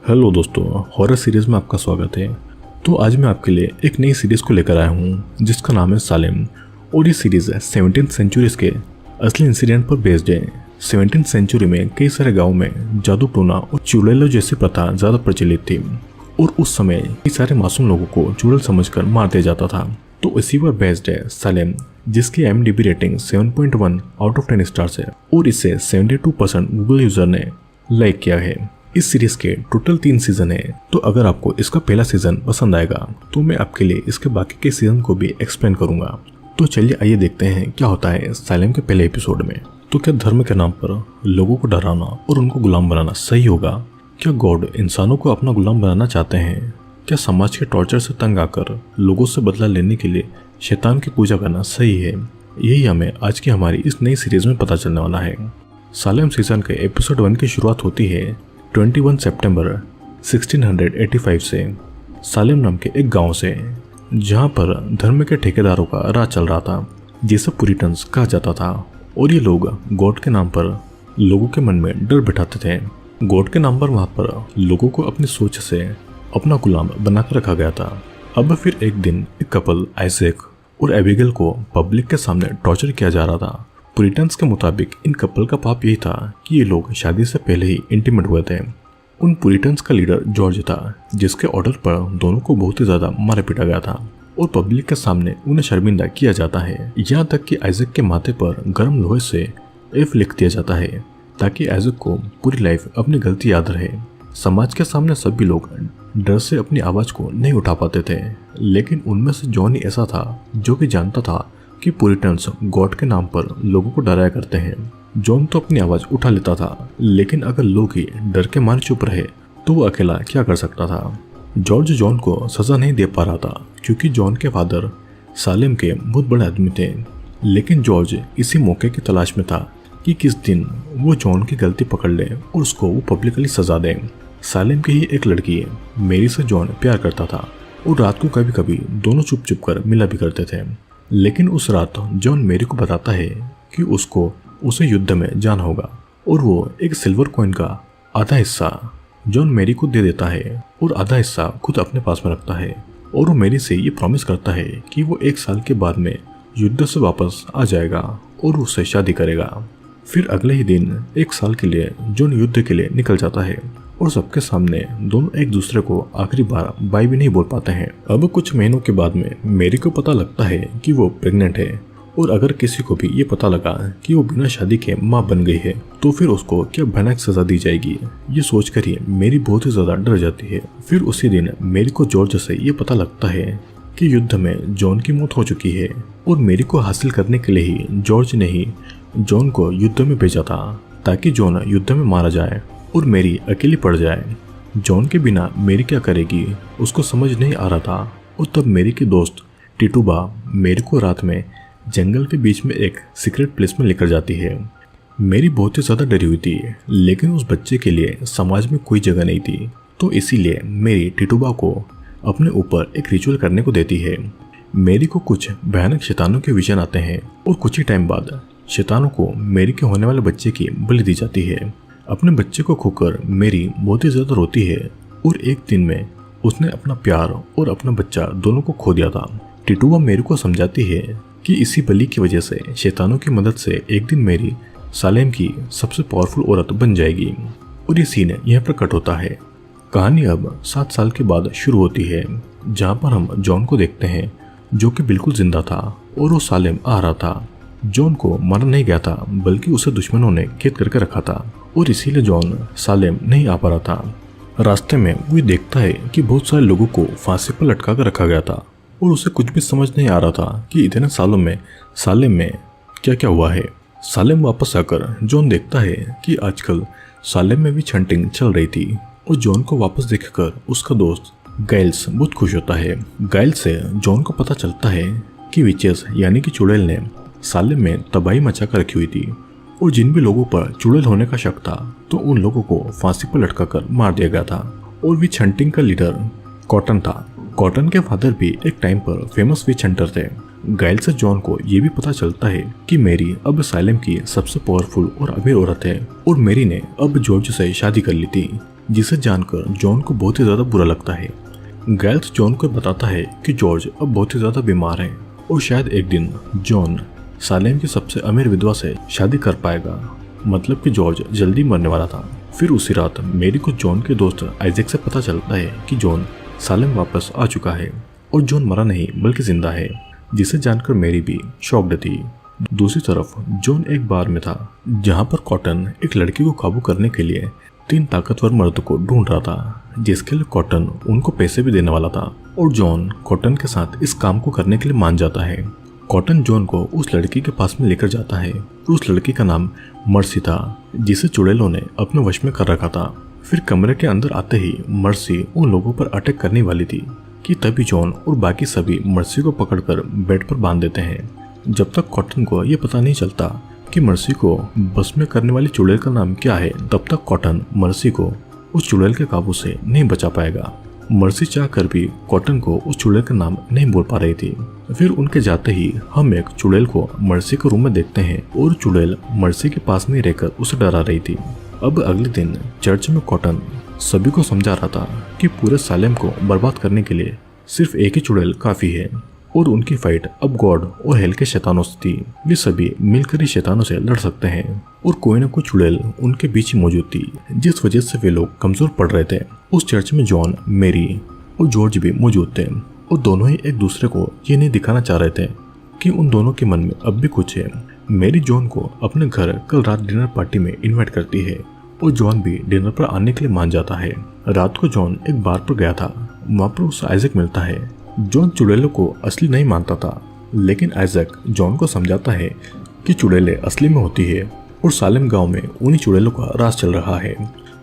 Hello दोस्तों, horror series में आपका स्वागत है। तो आज मैं आपके लिए एक नई सीरीज को लेकर आया हूँ जिसका नाम है सालेम। और ये सीरीज 17th सेंचुरी के असली इंसिडेंट पर बेस्ड है। 17th सेंचुरी में कई सारे गाँव में जादू टोना और चुड़ैलों जैसी प्रथा ज्यादा प्रचलित थी और उस समय कई सारे मासूम लोगों को चुड़ैल समझकर मार दिया जाता था। तो इसी पर बेस्ड है सालेम, जिसकी IMDb rating 7.1 out of 10 stars है और इसे 72% गूगल यूजर ने लाइक किया है। इस सीरीज के टोटल 3 सीजन है। तो अगर आपको इसका पहला सीजन पसंद आएगा तो मैं आपके लिए इसके बाकी के सीजन को भी एक्सप्लेन करूंगा। तो चलिए आइए देखते हैं क्या होता है सालेम के पहले एपिसोड में। तो क्या धर्म के नाम पर लोगों को डराना और उनको गुलाम बनाना सही होगा? क्या गॉड इंसानों को अपना गुलाम बनाना चाहते हैं? क्या समाज के टॉर्चर से तंग आकर लोगों से बदला लेने के लिए शैतान की पूजा करना सही है? यही हमें आज की हमारी इस नई सीरीज में पता चलने वाला है। सालेम सीजन के एपिसोड 1 की शुरुआत होती है 21 सितंबर 1685 से सालेम नाम के एक गांव से, जहां पर धर्म के ठेकेदारों का राज चल रहा था, जिसे पुरिटन्स कहा जाता था। और ये लोग गॉड के नाम पर लोगों के मन में डर बिठाते थे। गॉड के नाम पर वहां पर लोगों को अपनी सोच से अपना गुलाम बनाकर रखा गया था। अब फिर एक दिन एक कपल आइजैक और एबिगेल को पब्लिक के सामने टॉर्चर किया जा रहा था। पुरिटन्स के मुताबिक इन कपल का पाप यही था कि ये लोग शादी से पहले ही इंटीमेट हुए थे। उन पुरिटन्स का लीडर जॉर्ज था, जिसके ऑर्डर पर दोनों को बहुत ही ज्यादा मारा पीटा गया था और पब्लिक के सामने उन्हें शर्मिंदा किया जाता है। यहाँ तक कि आइजैक के माथे पर गर्म लोहे से एफ लिख दिया जाता है ताकि आइजैक को पूरी लाइफ अपनी गलती याद रहे। समाज के सामने सभी लोग डर से अपनी आवाज को नहीं उठा पाते थे, लेकिन उनमें से जॉन ही ऐसा था जो कि जानता था कि पुरिटन्स गॉड के नाम पर लोगों को डराया करते हैं। जॉन तो अपनी आवाज उठा लेता था, लेकिन अगर लोग ही डर के मारे चुप रहे तो वो अकेला क्या कर सकता था। जॉर्ज जॉन को सजा नहीं दे पा रहा था क्योंकि जॉन के फादर सालेम के बहुत बड़े आदमी थे। लेकिन जॉर्ज इसी मौके की तलाश में था कि किस दिन वो जॉन की गलती पकड़ ले और उसको वो पब्लिकली सजा दे। सालेम की ही एक लड़की मेरी से जॉन प्यार करता था और रात को कभी कभी दोनों चुप चुप कर मिला भी करते थे। लेकिन उस रात जॉन मेरी को बताता है कि उसे युद्ध में जाना होगा और वो एक सिल्वर कॉइन का आधा हिस्सा जॉन मेरी को दे देता है और आधा हिस्सा खुद अपने पास में रखता है। और वो मेरी से ये प्रॉमिस करता है कि वो 1 साल के बाद में युद्ध से वापस आ जाएगा और उससे शादी करेगा। फिर अगले ही दिन 1 साल के लिए जॉन युद्ध के लिए निकल जाता है और सबके सामने दोनों एक दूसरे को आखिरी बार बाय भी नहीं बोल पाते हैं। अब कुछ महीनों के बाद में मेरी को पता लगता है कि वो प्रेग्नेंट है और अगर किसी को भी ये पता लगा कि वो बिना शादी के माँ बन गई है तो फिर उसको क्या भयानक सजा दी जाएगी। ये सोचकर ही मेरी बहुत ही ज्यादा डर जाती है। फिर उसी दिन मेरी को जॉर्ज से ये पता लगता है कि युद्ध में जॉन की मौत हो चुकी है और मेरी को हासिल करने के लिए ही जॉर्ज ने ही जॉन को युद्ध में भेजा था ताकि जॉन युद्ध में मारा जाए और मेरी अकेली पड़ जाए। जॉन के बिना मेरी क्या करेगी उसको समझ नहीं आ रहा था। और तब मेरी की दोस्त टिटुबा मेरी को रात में जंगल के बीच में एक सीक्रेट प्लेस में लेकर जाती है। मेरी बहुत ही ज्यादा डरी हुई थी, लेकिन उस बच्चे के लिए समाज में कोई जगह नहीं थी, तो इसीलिए मेरी टिटुबा को अपने ऊपर एक रिचुअल करने को देती है। मेरी को कुछ भयानक शैतानों के विजन आते हैं और कुछ ही टाइम बाद शैतानों को मेरी के होने वाले बच्चे की बलि दी जाती है। अपने बच्चे को खोकर मेरी बहुत ही ज्यादा रोती है और एक दिन में उसने अपना प्यार और अपना बच्चा दोनों को खो दिया था। टिटुबा मेरी को समझाती है कि इसी बलि की वजह से शैतानों की मदद से एक दिन मेरी सालेम की सबसे पावरफुल औरत बन जाएगी। और ये सीन यहाँ पर कट होता है। कहानी अब 7 साल के बाद शुरू होती है, जहाँ पर हम जॉन को देखते हैं जो कि बिल्कुल जिंदा था और वो सालेम आ रहा था। जॉन को मारा नहीं गया था, बल्कि उसे दुश्मनों ने कैद करके रखा था और इसीलिए जॉन सालेम नहीं आ पा रहा था। रास्ते में वो देखता है कि बहुत सारे लोगों को फांसी पर लटका कर रखा गया था और उसे कुछ भी समझ नहीं आ रहा था कि इतने सालों में सालेम में क्या क्या हुआ है। सालेम वापस आकर जॉन देखता है कि आजकल सालेम में भी हंटिंग चल रही थी और जॉन को वापस देखकर उसका दोस्त गाइल्स बहुत खुश होता है। गाइल्स से जॉन को पता चलता है कि विचेस यानी कि चुड़ैल ने सालेम में तबाही मचा कर रखी हुई थी और जिन भी लोगों पर चुड़ैल होने का शक था तो उन लोगों को फांसी पर लटका कर मार दिया गया था। और विच हंटिंग का लीडर कॉटन था। कॉटन के फादर भी एक टाइम पर फेमस विच हंटर थे। गाइल से जॉन को ये भी पता चलता है कि मेरी अब सालेम की सबसे पावरफुल और अमीर औरत है और मेरी ने अब जॉर्ज से शादी कर ली थी। जिसे जानकर जॉन को बहुत ही ज्यादा बुरा लगता है। गैल्स जॉन को बताता है कि जॉर्ज अब बहुत ही ज्यादा बीमार है और शायद एक दिन जॉन सालेम की सबसे अमीर विधवा से शादी कर पाएगा, मतलब कि जॉर्ज जल्दी मरने वाला था। फिर उसी रात मेरी को जॉन के दोस्त आइजैक से पता चलता है कि जॉन सालेम वापस आ चुका है और जॉन मरा नहीं बल्कि जिंदा है, जिसे जानकर मेरी भी शॉक्ड थी। दूसरी तरफ जॉन एक बार में था जहां पर कॉटन एक लड़की को काबू करने के लिए 3 ताकतवर मर्द को ढूंढ रहा था, जिसके लिए कॉटन उनको पैसे भी देने वाला था और जॉन कॉटन के साथ इस काम को करने के लिए मान जाता है। कॉटन जॉन को उस लड़की के पास में लेकर जाता है और उस लड़की का नाम मर्सी था, जिसे चुड़ैलों ने अपने वश में कर रखा था। फिर कमरे के अंदर आते ही मर्सी उन लोगों पर अटैक करने वाली थी कि तभी जॉन और बाकी सभी मर्सी को पकड़कर बेड पर बांध देते हैं। जब तक कॉटन को यह पता नहीं चलता कि मर्सी को बस में करने वाली चुड़ैल का नाम क्या है, तब तक कॉटन मर्सी को उस चुड़ैल के काबू से नहीं बचा पाएगा। मर्सी चाहकर भी कॉटन को उस चुड़ैल का नाम नहीं बोल पा रही थी। फिर उनके जाते ही हम एक चुड़ैल को मर्सी के रूम में देखते हैं और चुड़ैल मर्सी के पास में रहकर उसे डरा रही थी। अब अगले दिन चर्च में कॉटन सभी को समझा रहा था कि पूरे सालेम को बर्बाद करने के लिए सिर्फ एक ही चुड़ैल काफी है और उनकी फाइट अब गॉड और हेल के शैतानों से थी। वे सभी मिलकर ही शैतानों से लड़ सकते हैं और कोई न कोई चुड़ैल उनके बीच ही मौजूद थी, जिस वजह से वे लोग कमजोर पड़ रहे थे। उस चर्च में जॉन, मेरी और जॉर्ज भी मौजूद थे और दोनों ही एक दूसरे को ये नहीं दिखाना चाह रहे थे कि उन दोनों के मन में अब भी कुछ है। मेरी जॉन को अपने घर कल रात डिनर पार्टी में इन्वाइट करती है और जॉन भी डिनर पर आने के लिए मान जाता है। रात को जॉन एक बार पर गया था, वहाँ पर उसे आइजैक मिलता है। जॉन चुड़ैलों को असली नहीं मानता था, लेकिन आइजैक जॉन को समझाता है कि चुड़ैलें असली में होती है और सालेम गांव में उन्हीं चुड़ैलों का राज चल रहा है।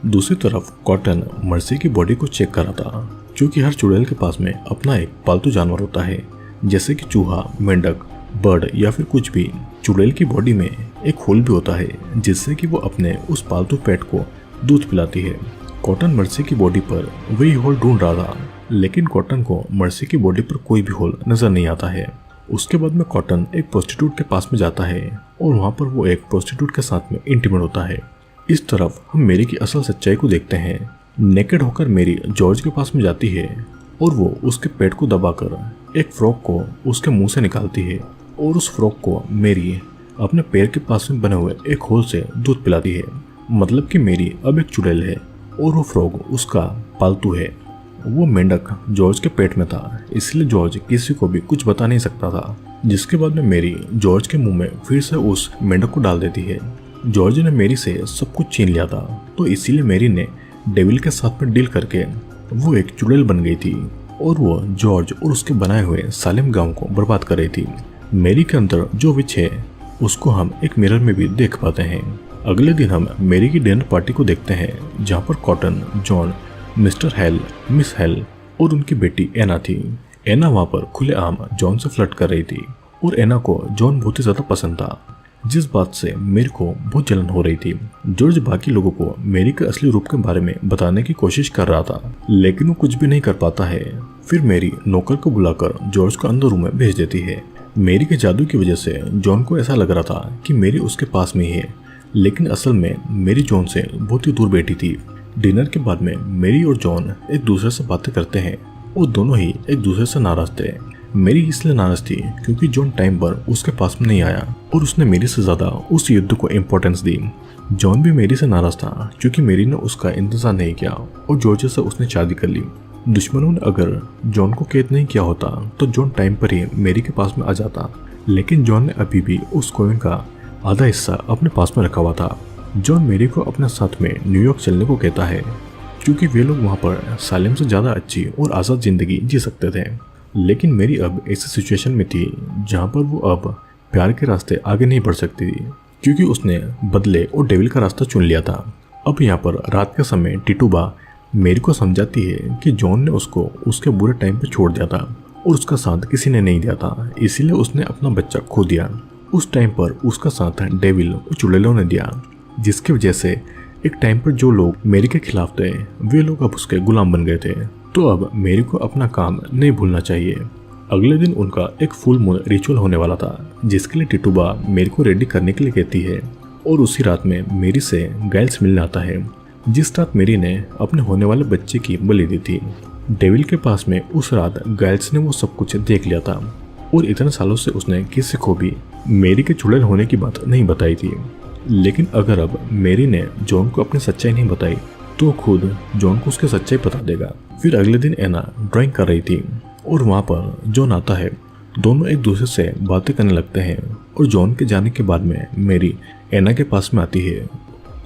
दूसरी तरफ कॉटन मर्सी की बॉडी को चेक कर रहा था, क्योंकि हर चुड़ैल के पास में अपना एक पालतू जानवर होता है, जैसे कि चूहा, मेंढक, बर्ड या फिर कुछ भी। चुड़ैल की बॉडी में एक होल भी होता है, जिससे कि वो अपने उस पालतू पेट को दूध पिलाती है। कॉटन मर्सी की बॉडी पर वही होल ढूंढ रहा था, लेकिन कॉटन को मर्सी की बॉडी पर कोई भी होल नजर नहीं आता है। उसके बाद में कॉटन एक प्रोस्टिट्यूट के पास में जाता है और वहाँ पर वो एक प्रोस्टिट्यूट के साथ में इंटीमेट होता है। इस तरफ हम मेरी की असल सच्चाई को देखते हैं। नेकेड होकर मेरी जॉर्ज के पास में जाती है और वो उसके पेट को दबाकर एक फ्रॉक को उसके मुंह से निकालती है और उस फ्रॉक को मेरी अपने पैर के पास में बने हुए एक होल से दूध पिलाती है। मतलब कि मेरी अब एक चुड़ैल है और वो फ्रॉग उसका पालतू है। वो मेंढक जॉर्ज के पेट में था, इसलिए जॉर्ज किसी को भी कुछ बता नहीं सकता था। जिसके बाद में मेरी जॉर्ज के मुंह में फिर से उस मेंढक को डाल देती है। जॉर्ज ने मेरी से सब कुछ छीन लिया था, तो इसीलिए मेरी ने डेविल के साथ में डील करके वो एक चुड़ैल बन गई थी और वो जॉर्ज और उसके बनाए हुए सालेम गांव को बर्बाद कर रही थी। मेरी के अंदर जो विच है उसको हम एक मिरर में भी देख पाते हैं। अगले दिन हम मेरी की डिनर पार्टी को देखते हैं, जहाँ पर cotton, John, mister hello, miss hello और उनकी बेटी एना थी। एना वहाँ पर खुलेआम जॉन से फ्लर्ट कर रही थी और एना को जॉन बहुत ही ज्यादा पसंद था, जिस बात से मेरी को बहुत जलन हो रही थी। जॉर्ज बाकी लोगों को मेरी के असली रूप के बारे में बताने की कोशिश कर रहा था, लेकिन वो कुछ भी नहीं कर पाता है। फिर मेरी नौकर को बुलाकर जॉर्ज को अंदर रूम में भेज देती है। मेरी के जादू की वजह से जॉन को ऐसा लग रहा था कि मेरी उसके पास में ही है, लेकिन असल में मेरी जॉन से बहुत ही दूर बैठी थी। डिनर के बाद में मेरी और जॉन एक दूसरे से बातें करते हैं और दोनों ही एक दूसरे से नाराज थे। मेरी इसलिए नाराज थी क्योंकि जॉन टाइम पर उसके पास में नहीं आया और उसने मेरी से ज्यादा उस युद्ध को इम्पोर्टेंस दी। जॉन भी मेरी से नाराज था क्योंकि मेरी ने उसका इंतजार नहीं किया और जॉर्ज से उसने शादी कर ली। दुश्मनों ने अगर जॉन को कैद नहीं किया होता तो जॉन टाइम पर ही मेरी के पास में आ जाता, लेकिन जॉन ने अभी भी उस कॉइन का आधा हिस्सा अपने पास में रखा हुआ था। जॉन मेरी को अपने साथ में न्यूयॉर्क चलने को कहता है क्योंकि वे लोग वहाँ पर सालेम से ज़्यादा अच्छी और आज़ाद जिंदगी जी सकते थे। लेकिन मेरी अब ऐसी सिचुएशन में थी जहाँ पर वो अब प्यार के रास्ते आगे नहीं बढ़ सकती थी, क्योंकि उसने बदले और डेविल का रास्ता चुन लिया था। अब यहाँ पर रात के समय टिटूबा मेरी को समझाती है कि जॉन ने उसको उसके बुरे टाइम पर छोड़ दिया था और उसका साथ किसी ने नहीं दिया था, इसीलिए उसने अपना बच्चा खो दिया। उस टाइम पर उसका साथ डेविल और चुड़ैलों ने दिया, जिसकी वजह से एक टाइम पर जो लोग मेरी के खिलाफ थे वे लोग अब उसके गुलाम बन गए थे। तो अब मेरी को अपना काम नहीं भूलना चाहिए। अगले दिन उनका एक फुल मून रिचुअल होने वाला था, जिसके लिए टिटूबा मेरी को रेडी करने के लिए कहती है और उसी रात में मेरी से गैल्स मिलने आता है। जिस रात मेरी ने अपने होने वाले बच्चे की बलि दी थी। डेविल के पास में उस रात गाइल्स ने वो सब कुछ देख लिया था और इतने सालों से उसने किसी को भी मेरी के चुड़ैल होने की बात नहीं बताई थी। लेकिन अगर अब मेरी ने जॉन को अपनी सच्चाई नहीं बताई तो खुद जॉन को उसकी सच्चाई बता देगा। फिर अगले दिन एना ड्राइंग कर रही थी और वहाँ पर जॉन आता है। दोनों एक दूसरे से बातें करने लगते हैं और जॉन के जाने के बाद में मेरी एना के पास में आती है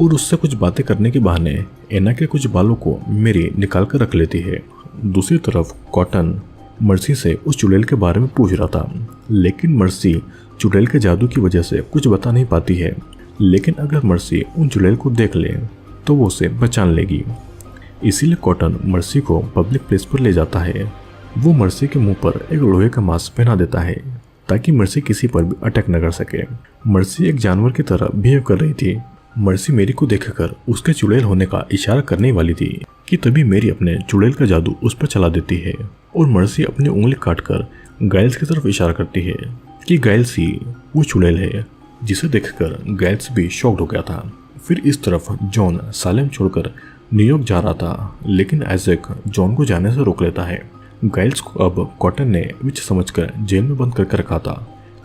और उससे कुछ बातें करने के बहाने एना के कुछ बालों को मेरी निकाल कर रख लेती है। दूसरी तरफ कॉटन मर्सी से उस चुड़ैल के बारे में पूछ रहा था, लेकिन मर्सी चुड़ैल के जादू की वजह से कुछ बता नहीं पाती है। लेकिन अगर मर्सी उन चुड़ैल को देख ले तो वो उसे पहचान लेगी। इसीलिए कॉटन मर्सी को पब्लिक प्लेस पर ले जाता है। वो मर्सी के मुंह पर एक लोहे का मास्क पहना देता है ताकि मर्सी किसी पर भी अटैक न कर सके। मर्सी एक जानवर की तरह बिहेव कर रही थी। मर्सी मेरी को देखकर उसके चुड़ैल होने का इशारा करने वाली थी कि तभी मेरी अपने चुड़ैल का जादू उस पर चला देती है और मर्सी अपनी उंगली काटकर गाइल्स की तरफ इशारा करती है कि गाइल्स ही वो चुड़ैल है, जिसे देखकर गाइल्स भी शॉक्ड हो गया था। फिर इस तरफ जॉन सालेम छोड़कर न्यूयॉर्क जा रहा था, लेकिन आइजैक जॉन को जाने से रोक लेता है। गाइल्स को अब कॉटन ने विच समझकर जेल में बंद करके रखा था,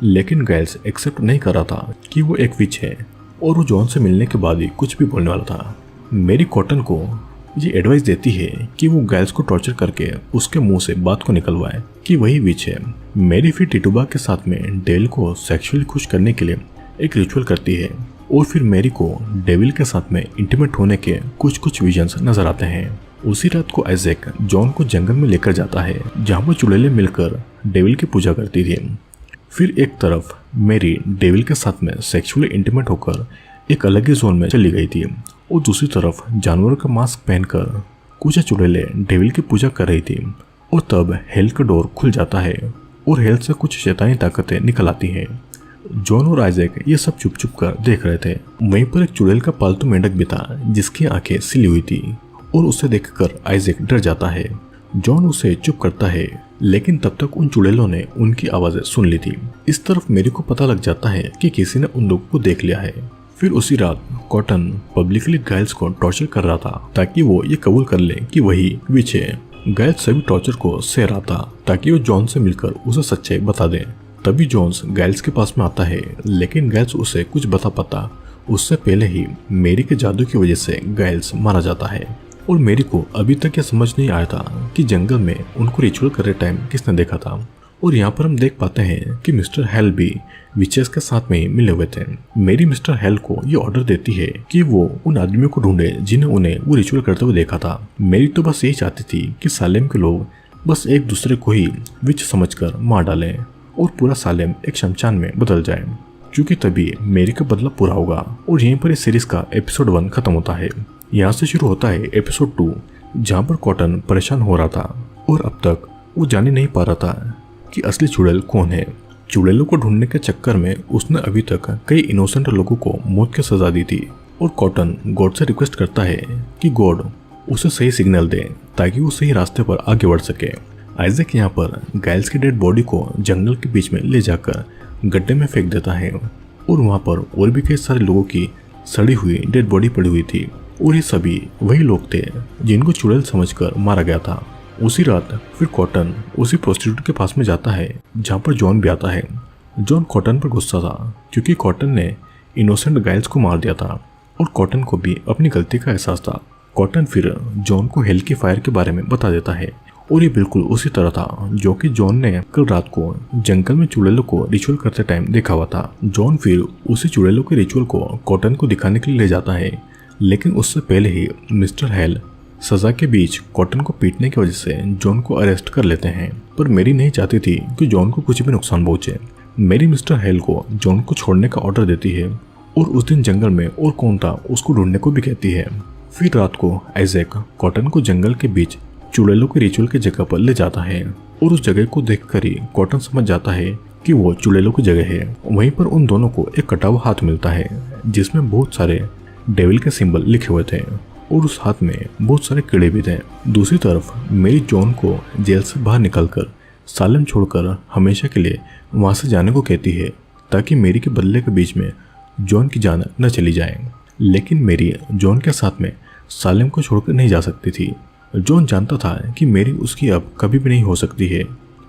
लेकिन गाइल्स एक्सेप्ट नहीं कर रहा था कि वो एक विच है और वो जॉन से मिलने के बाद ही कुछ भी बोलने वाला था। मेरी कॉटन को ये एडवाइस देती है कि वो गाइल्स को टॉर्चर करके उसके मुंह से बात को निकलवाए कि वही विच है। मेरी फिर टिटुबा के साथ में डेल को सेक्सुअली खुश करने के लिए एक रिचुअल करती है और फिर मेरी को डेविल के साथ में इंटीमेट होने के कुछ विजन्स नजर आते हैं। उसी रात को आइजैक जॉन को जंगल में लेकर जाता है जहाँ पर चुड़ैलें मिलकर डेविल की पूजा करती थी। फिर एक तरफ मेरी डेविल के साथ में सेक्सुअली इंटीमेट होकर एक अलग ही जोन में चली गई थी और दूसरी तरफ जानवर का मास्क पहनकर कुछ चुड़ैलें डेविल की पूजा कर रही थी। और तब हेल का डोर खुल जाता है और हेल से कुछ शैतानी ताकतें निकल आती हैं। जॉन और आइजैक ये सब चुप चुप कर देख रहे थे। वहीं पर एक चुड़ैल का पालतू मेंढक भी था जिसकी आंखें सिली हुई थी और उसे देखकर आइजैक डर जाता है। जॉन उसे चुप करता है, लेकिन तब तक उन चुड़ैलों ने उनकी आवाजें सुन ली थी। इस तरफ मेरी को पता लग जाता है कि किसी ने उन लोगों को देख लिया है। फिर उसी रात कॉटन पब्लिकली गाइल्स को टॉर्चर कर रहा था ताकि वो ये कबूल कर ले कि वही विच है। गाइल्स सभी टॉर्चर को सह रहा था ताकि वो जॉन से मिलकर उसे सच्चाई बता दे। तभी जॉन्स गाइल्स के पास में आता है, लेकिन गाइल्स उसे कुछ बता पाता उससे पहले ही मेरी के जादू की वजह से गाइल्स मारा जाता है। और मेरी को अभी तक यह समझ नहीं आया था कि जंगल में उनको रिचुअल कर रहे टाइम किसने देखा था। और यहाँ पर हम देख पाते हैं कि मिस्टर हेल भी विचेस के साथ में ही मिले हुए थे। मेरी मिस्टर हेल को ये ऑर्डर देती है कि वो उन आदमियों को ढूंढे जिन्हें उन्हें वो रिचुअल करते हुए देखा था। मेरी तो बस यही चाहती थी कि सालेम के लोग बस एक दूसरे को ही विच समझकर मार डालें और पूरा सालेम एक शमशान में बदल जाए, क्योंकि तभी मेरी का बदला पूरा होगा। और यहीं पर इस सीरीज का एपिसोड 1 खत्म होता है। यहाँ से शुरू होता है एपिसोड 2, जहाँ पर कॉटन परेशान हो रहा था और अब तक वो जान ही नहीं पा रहा था कि असली चुड़ैल कौन है। चुड़ैलों को ढूंढने के चक्कर में उसने अभी तक कई इनोसेंट लोगों को मौत की सजा दी थी। और कॉटन गॉड से रिक्वेस्ट करता है कि गॉड उसे सही सिग्नल दे ताकि वो सही रास्ते पर आगे बढ़ सके। आइजैक यहाँ पर गाइल्स की डेड बॉडी को जंगल के बीच में ले जाकर गड्ढे में फेंक देता है और वहाँ पर और भी कई सारे लोगों की सड़ी हुई डेड बॉडी पड़ी हुई थी और ये सभी वही लोग थे जिनको चुड़ैल समझकर मारा गया था। उसी रात फिर कॉटन उसी प्रोस्टिट्यूट के पास में जाता है जहाँ पर जॉन भी आता है। जॉन कॉटन पर गुस्सा था क्योंकि कॉटन ने इनोसेंट गाइल्स को मार दिया था और कॉटन को भी अपनी गलती का एहसास था। कॉटन फिर जॉन को हेल की फायर के बारे में बता देता है और ये बिल्कुल उसी तरह था जो कि जॉन ने कल रात को जंगल में चुड़ैलों को रिचुअल करते टाइम देखा हुआ था। जॉन फिर उसी चुड़ैलों के रिचुअल को कॉटन को दिखाने के लिए ले जाता है, लेकिन उससे पहले ही मिस्टर हेल सजा के बीच कॉटन को पीटने की वजह से जॉन को अरेस्ट कर लेते हैं। पर मेरी नहीं चाहती थी कि जॉन को कुछ भी नुकसान पहुंचे। मेरी मिस्टर हेल को जॉन को छोड़ने का ऑर्डर देती है और उस दिन जंगल में और कौन था उसको ढूंढने को भी कहती है। फिर रात को आइजैक कॉटन को जंगल के बीच चुड़ैलों के रिचुअल की जगह पर ले जाता है और उस जगह को देखकर ही कॉटन समझ जाता है कि वो चुड़ैलों की जगह है। वहीं पर उन दोनों को एक कटा हुआ हाथ मिलता है जिसमें बहुत सारे डेविल के सिंबल लिखे हुए थे और उस हाथ में बहुत सारे कीड़े भी थे। दूसरी तरफ मेरी जॉन को जेल से बाहर निकलकर सालेम छोड़कर हमेशा के लिए वहां से जाने को कहती है ताकि मेरी के बदले के बीच में जॉन की जान न चली जाए। लेकिन मेरी जॉन के साथ में सालेम को छोड़कर नहीं जा सकती थी। जॉन जानता था कि मेरी उसकी अब कभी भी नहीं हो सकती है,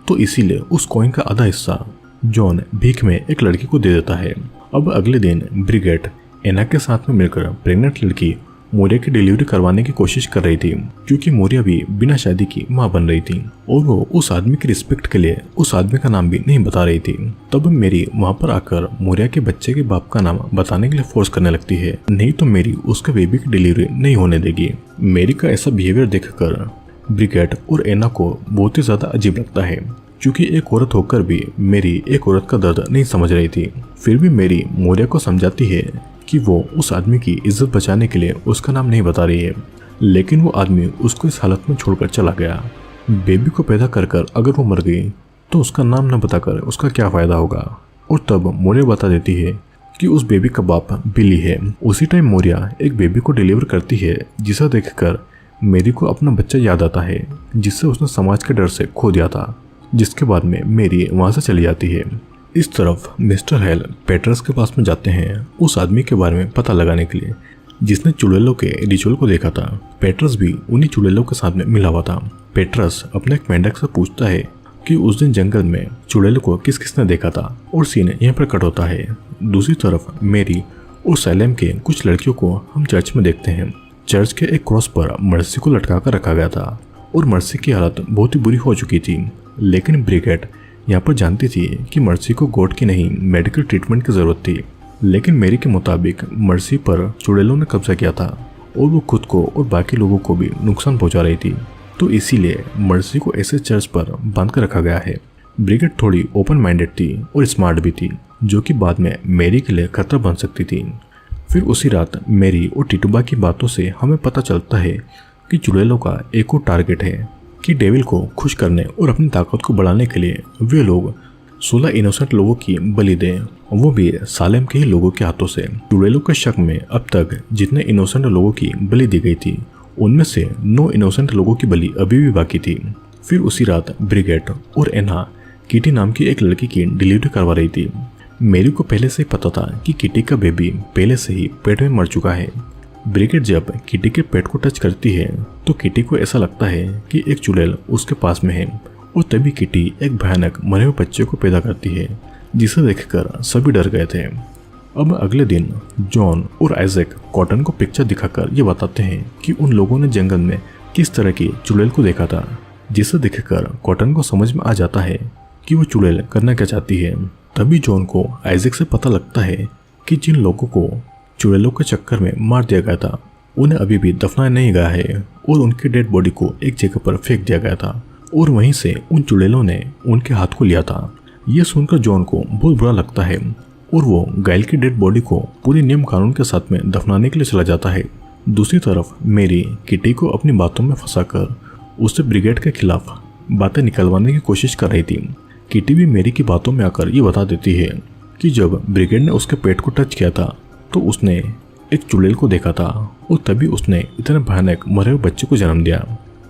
तो इसीलिए उस कॉइन का आधा हिस्सा जॉन भीख में एक लड़की को दे देता है। अब अगले दिन ब्रिगेट एना के साथ में मिलकर प्रेग्नेंट लड़की मोरिया की डिलीवरी करवाने की कोशिश कर रही थी, क्योंकि मोरिया भी बिना शादी की मां बन रही थी और वो उस आदमी की रिस्पेक्ट के लिए उस आदमी का नाम भी नहीं बता रही थी। तब मेरी वहां पर आकर मोरिया के बच्चे के बाप का नाम बताने के लिए फोर्स करने लगती है, नहीं तो मेरी उसके बेबी की डिलीवरी नहीं होने देगी। मेरी का ऐसा बिहेवियर देखकर ब्रिगेट और एना को बहुत ही ज्यादा अजीब लगता है, क्योंकि एक औरत होकर भी मेरी एक औरत का दर्द नहीं समझ रही थी। फिर भी मेरी मोरिया को समझाती है कि वो उस आदमी की इज्जत बचाने के लिए उसका नाम नहीं बता रही है, लेकिन वो आदमी उसको इस हालत में छोड़कर चला गया। बेबी को पैदा कर अगर वो मर गई तो उसका नाम न बताकर उसका क्या फायदा होगा। और तब मोरिया बता देती है कि उस बेबी का बाप बिली है। उसी टाइम मोरिया एक बेबी को डिलीवर करती है, जिसे देखकर मेरी को अपना बच्चा याद आता है, जिससे उसने समाज के डर से खो दिया था, जिसके बाद में मेरी वहां से चली जाती है। इस तरफ मिस्टर हेल पेट्रस के पास में जाते हैं उस आदमी के बारे में पता लगाने के लिए जिसने चुड़ैलों के रिचुअल को देखा था। पेट्रस भी उन्हीं चुड़ैलों के साथ में मिला हुआ था। पेट्रस अपने एक मेंढक से पूछता है कि उस दिन जंगल में चुड़ैलों को किस किसने देखा था, और सीन यहाँ पर कट होता है। दूसरी तरफ मेरी और सैलेम के कुछ लड़कियों को हम चर्च में देखते हैं। चर्च के एक क्रॉस पर मर्सी को लटका कर रखा गया था और मर्सी की हालत बहुत ही बुरी हो चुकी थी, लेकिन ब्रिगेट यहाँ पर जानती थी कि मर्सी को गॉड की नहीं मेडिकल ट्रीटमेंट की जरूरत थी। लेकिन मेरी के मुताबिक मर्सी पर चुड़ैलों ने कब्जा किया था और वो खुद को और बाकी लोगों को भी नुकसान पहुंचा रही थी, तो इसीलिए मर्सी को ऐसे चर्च पर बांध कर रखा गया है। ब्रिगेड थोड़ी ओपन माइंडेड थी और स्मार्ट भी थी, जो कि बाद में मेरी के लिए खतरा बन सकती थी। फिर उसी रात मेरी और टिटुबा की बातों से हमें पता चलता है कि चुड़ैलों का एक और टारगेट है कि डेविल को खुश करने और अपनी ताकत को बढ़ाने के लिए वे लोग 16 इनोसेंट लोगों की बलि दें, वो भी सालेम के ही लोगों के हाथों से। चुड़ैलों के शक में अब तक जितने इनोसेंट लोगों की बलि दी गई थी, उनमें से 9 इनोसेंट लोगों की बलि अभी भी बाकी थी। फिर उसी रात ब्रिगेट और एना किटी नाम की एक लड़की की डिलीवरी करवा रही थी। मेरी को पहले से ही पता था कि किटी का बेबी पहले से ही पेट में मर चुका है। ब्रिगेड जब किटी के पेट को टच करती है तो किटी को ऐसा लगता है कि एक चुड़ैल उसके पास में है, और तभी किटी एक भयानक मरे हुए बच्चे को पैदा करती है, जिसे देखकर सभी डर गए थे। अब अगले दिन जॉन और आइजैक कॉटन को पिक्चर दिखाकर ये बताते हैं कि उन लोगों ने जंगल में किस तरह की चुड़ैल को देखा था, जिसे देखकर कॉटन को समझ में आ जाता है कि वो चुड़ैल करना क्या चाहती है। तभी जॉन को आइजैक से पता लगता है कि जिन लोगों को चुड़ैलों के चक्कर में मार दिया गया था उन्हें अभी भी दफनाया नहीं गया है, और उनकी डेड बॉडी को एक जगह पर फेंक दिया गया था, और वहीं से उन चुड़ैलों ने उनके हाथ को लिया था। ये सुनकर जॉन को बहुत बुरा लगता है और वो गाइल की डेड बॉडी को पूरे नियम कानून के साथ में दफनाने के लिए चला जाता है। दूसरी तरफ मेरी किटी को अपनी बातों में फंसाकर उससे ब्रिगेड के खिलाफ बातें निकलवाने की कोशिश कर रही थी। किटी भी मेरी की बातों में आकर ये बता देती है कि जब ब्रिगेड ने उसके पेट को टच किया था तो उसने एक चुड़ैल को देखा था, और तभी उसने इतने भयानक मरे हुए बच्चे को जन्म दिया।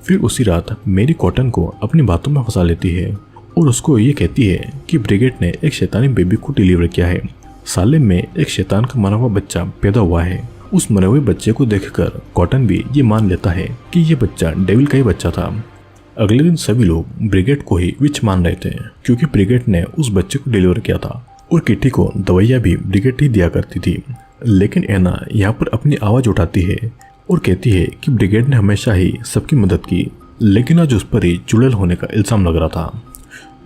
फिर उसी रात मेरी कॉटन को अपनी बातों में फंसा लेती है और उसको ये कहती है कि ब्रिगेड ने एक शैतानी बेबी को डिलीवर किया है। सालेम में एक शैतान का मरा हुआ बच्चा पैदा हुआ है। उस मरे हुए बच्चे को देखकर कॉटन भी ये मान लेता है कि ये बच्चा डेविल का ही बच्चा था। अगले दिन सभी लोग ब्रिगेड को ही विच मान रहे थे, क्योंकि ब्रिगेड ने उस बच्चे को डिलीवर किया था, और किटी को दवाइयाँ भी ब्रिगेड ही दिया करती थी। लेकिन एना यहाँ पर अपनी आवाज़ उठाती है और कहती है कि ब्रिगेड ने हमेशा ही सबकी मदद की, लेकिन आज उस पर ही चुड़ैल होने का इल्जाम लग रहा था।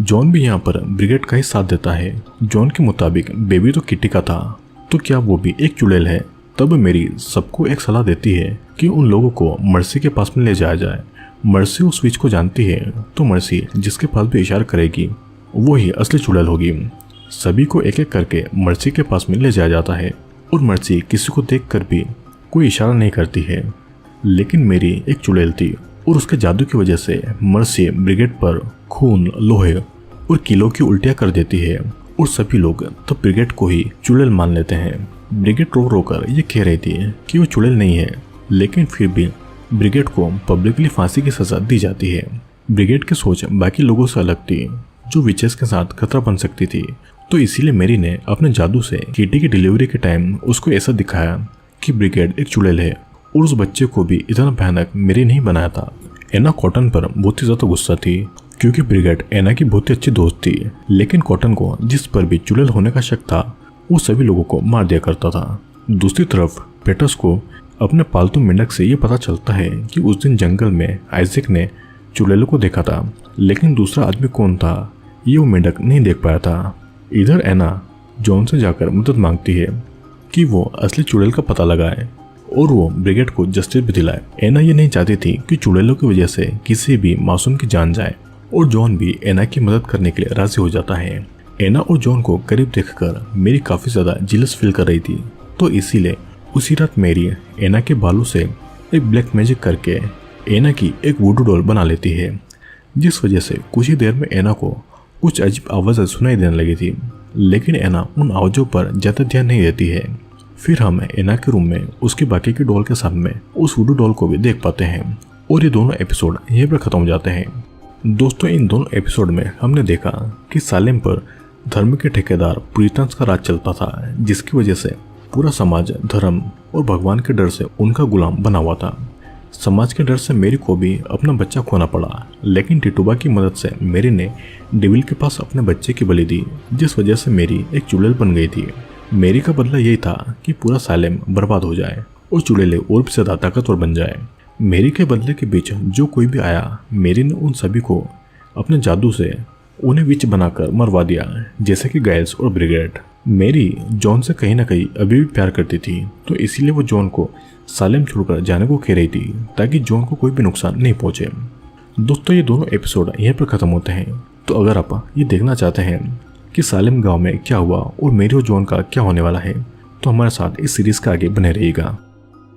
जॉन भी यहाँ पर ब्रिगेड का ही साथ देता है। जॉन के मुताबिक बेबी तो किटी का था, तो क्या वो भी एक चुड़ैल है? तब मेरी सबको एक सलाह देती है कि उन लोगों को मर्सी के पास में ले जाया जाए। मर्सी उस स्विच को जानती है, तो मर्सी जिसके पास भी इशारा करेगी वो ही असली चुड़ैल होगी। सभी को एक एक करके मर्सी के पास में ले जाया जाता है, और मर्सी किसी को देखकर भी कोई इशारा नहीं करती है। लेकिन मेरी एक चुड़ैल थी, और उसके जादू की वजह से मर्सी ब्रिगेड पर खून, लोहे और किलो की उल्टियां कर देती है, और सभी लोग तब ब्रिगेड को ही चुड़ैल मान लेते हैं। ब्रिगेड रो रो कर ये कह रही थी कि वो चुड़ैल नहीं है, लेकिन फिर भी ब्रिगेड को पब्लिकली फांसी की सजा दी जाती है। ब्रिगेड की सोच बाकी लोगों से अलग थी, जो विचेस के साथ खतरा बन सकती थी, तो इसीलिए मेरी ने अपने जादू से किटी की डिलीवरी के टाइम उसको ऐसा दिखाया कि ब्रिगेड एक चुड़ैल है और उस बच्चे को भी इतना भयानक मेरी नहीं बनाया था। एना कॉटन पर बहुत ही ज्यादा गुस्सा थी क्योंकि ब्रिगेड एना की बहुत ही अच्छी दोस्त थी, लेकिन कॉटन को जिस पर भी चुड़ैल होने का शक था वो सभी लोगों को मार दिया करता था। दूसरी तरफ पेटर्स को अपने पालतू मेंढक से ये पता चलता है कि उस दिन जंगल में आइजैक ने चुड़ैलों को देखा था, लेकिन दूसरा आदमी कौन था ये वो मेंढक नहीं देख पाया था। इधर एना जॉन से जाकर मदद मांगती है कि वो असली चुड़ैल का पता लगाए और वो ब्रिगेड को जस्टिस भी दिलाए। एना ये नहीं चाहती थी कि चुड़ैलों की वजह से किसी भी मासूम की जान जाए और जॉन भी एना की मदद करने के लिए राजी हो जाता है। एना और जॉन को करीब देखकर मेरी काफी ज्यादा जिलस फील कर रही थी, तो इसीलिए उसी रात मेरी एना के बालों से एक ब्लैक मैजिक करके एना की एक वुडू डॉल बना लेती है, जिस वजह से कुछ ही देर में एना को कुछ अजीब आवाज़ें सुनाई देने लगी थी, लेकिन एना उन आवाज़ों पर ज़्यादा ध्यान नहीं देती है। फिर हम एना के रूम में उसके बाकी के डॉल के सामने उस वुडू डॉल को भी देख पाते हैं और ये दोनों एपिसोड यहीं पर ख़त्म हो जाते हैं। दोस्तों, इन दोनों एपिसोड में हमने देखा कि सालेम पर धर्म के ठेकेदार पुरितन्स का राज चलता था, जिसकी वजह से पूरा समाज धर्म और भगवान के डर से उनका गुलाम बना हुआ था। समाज के डर से मेरी को भी अपना बच्चा खोना पड़ा, लेकिन टिटुबा की मदद से मेरी ने डेविल के पास अपने बच्चे की बलि दी, जिस वजह से मेरी एक चुड़ैल बन गई थी। मेरी का बदला यही था कि पूरा सालेम बर्बाद हो जाए और चुड़ैलें और भी ज्यादा ताकतवर बन जाए। मेरी के बदले के बीच जो कोई भी आया, मेरी ने उन सभी को अपने जादू से उन्हें विच बनाकर मरवा दिया, जैसे कि गाइल्स और ब्रिगेड। मेरी जॉन से कहीं ना कहीं अभी भी प्यार करती थी, तो इसीलिए वो जॉन को सालेम छोड़कर जाने को कह रही थी ताकि जॉन को कोई भी नुकसान नहीं पहुंचे। दोस्तों, ये दोनों एपिसोड यहीं पर खत्म होते हैं, तो अगर आप ये देखना चाहते हैं कि सालेम गांव में क्या हुआ और मेरी और जॉन का क्या होने वाला है, तो हमारे साथ इस सीरीज का आगे बने रहिएगा।